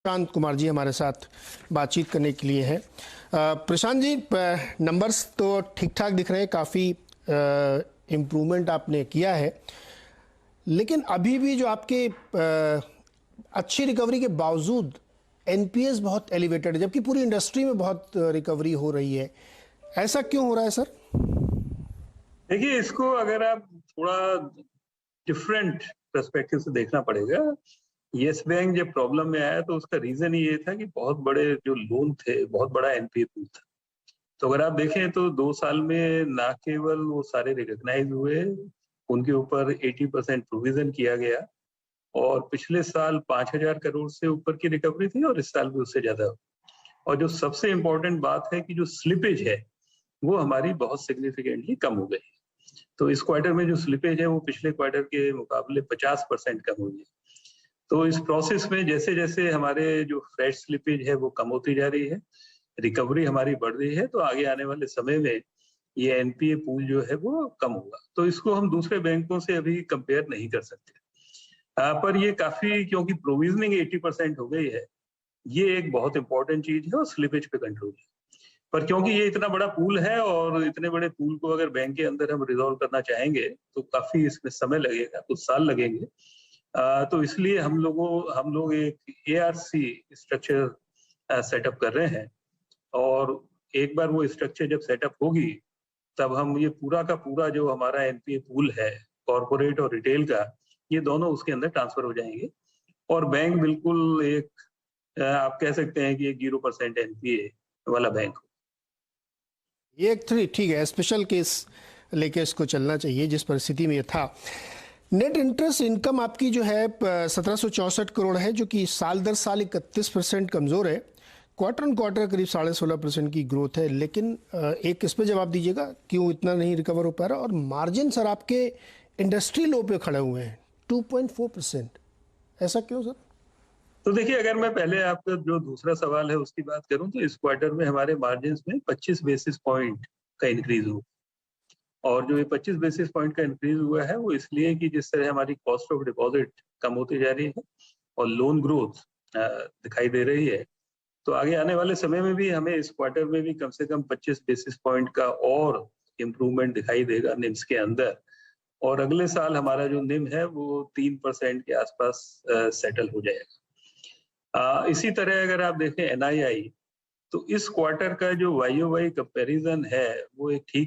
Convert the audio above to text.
प्रशांत कुमार जी हमारे साथ बातचीत करने के लिए है। प्रशांत जी, नंबर्स तो ठीक ठाक दिख रहे हैं, काफ़ी इम्प्रूवमेंट आपने किया है, लेकिन अभी भी जो आपके अच्छी रिकवरी के बावजूद एनपीएस बहुत एलिवेटेड है, जबकि पूरी इंडस्ट्री में बहुत रिकवरी हो रही है। ऐसा क्यों हो रहा है सर? देखिए, इसको अगर आप थोड़ा डिफरेंट पर्सपेक्टिव से देखना पड़ेगा। येस बैंक जब प्रॉब्लम में आया तो उसका रीजन ये था कि बहुत बड़े जो लोन थे, बहुत बड़ा एनपीए पूल था। तो अगर आप देखें तो 2 साल में ना केवल वो सारे रिकॉग्नाइज हुए, उनके ऊपर 80% प्रोविजन किया गया और पिछले साल 5,000 करोड़ से ऊपर की रिकवरी थी और इस साल भी उससे ज्यादा। और जो सबसे इम्पोर्टेंट बात है कि जो स्लिपेज है वो हमारी बहुत सिग्निफिकेंटली कम हो गई। तो इस क्वार्टर में जो स्लिपेज है वो पिछले क्वार्टर के मुकाबले 50% कम हुई है। तो इस प्रोसेस में जैसे जैसे हमारे जो फ्रेश स्लिपेज है वो कम होती जा रही है, रिकवरी हमारी बढ़ रही है, तो आगे आने वाले समय में ये एनपीए पूल जो है वो कम होगा। तो इसको हम दूसरे बैंकों से अभी कंपेयर नहीं कर सकते। पर ये काफी, क्योंकि प्रोविजनिंग 80% हो गई है, ये एक बहुत इंपॉर्टेंट चीज है और स्लिपेज पे कंट्रोल है। पर क्योंकि ये इतना बड़ा पूल है और इतने बड़े पूल को अगर बैंक के अंदर हम रिजॉल्व करना चाहेंगे तो काफी इसमें समय लगेगा, कुछ साल लगेंगे। तो इसलिए हम लोग एक एआरसी स्ट्रक्चर सेटअप कर रहे हैं और एक बार वो स्ट्रक्चर जब सेटअप होगी तब हम ये पूरा का पूरा जो हमारा एनपीए पूल है, कॉर्पोरेट और रिटेल का, ये दोनों उसके अंदर ट्रांसफर हो जाएंगे और बैंक बिल्कुल एक आप कह सकते हैं कि एक 0% एनपीए वाला बैंक। ये एक ठीक है, स्पेशल केस लेके इसको चलना चाहिए जिस परिस्थिति में ये था। नेट इंटरेस्ट इनकम आपकी जो है 1764 करोड़ है, जो कि साल दर साल 31% कमज़ोर है। क्वार्टर ऑन क्वार्टर करीब 16.5% की ग्रोथ है, लेकिन एक इस पे जवाब दीजिएगा क्यों इतना नहीं रिकवर हो पा रहा। और मार्जिन सर आपके इंडस्ट्री लो पे खड़े हुए हैं 2.4%, ऐसा क्यों सर? तो देखिए, अगर मैं पहले आपका जो दूसरा सवाल है उसकी बात करूं तो इस क्वार्टर में हमारे मार्जिन में 25 बेसिस पॉइंट का इंक्रीज हुआ और जो ये 25 बेसिस पॉइंट का इंक्रीज हुआ है वो इसलिए कि जिस तरह हमारी कॉस्ट ऑफ डिपॉजिट कम होती जा रही है और लोन ग्रोथ दिखाई दे रही है, तो आगे आने वाले समय में भी हमें इस क्वार्टर में भी कम से कम 25 बेसिस पॉइंट का और इम्प्रूवमेंट दिखाई देगा निम्स के अंदर। और अगले साल हमारा जो निम है वो 3% के आसपास सेटल हो जाएगा। इसी तरह अगर आप देखें एनआईआई, तो इस क्वार्टर का जो वाई कंपैरिजन है वो एक ठीक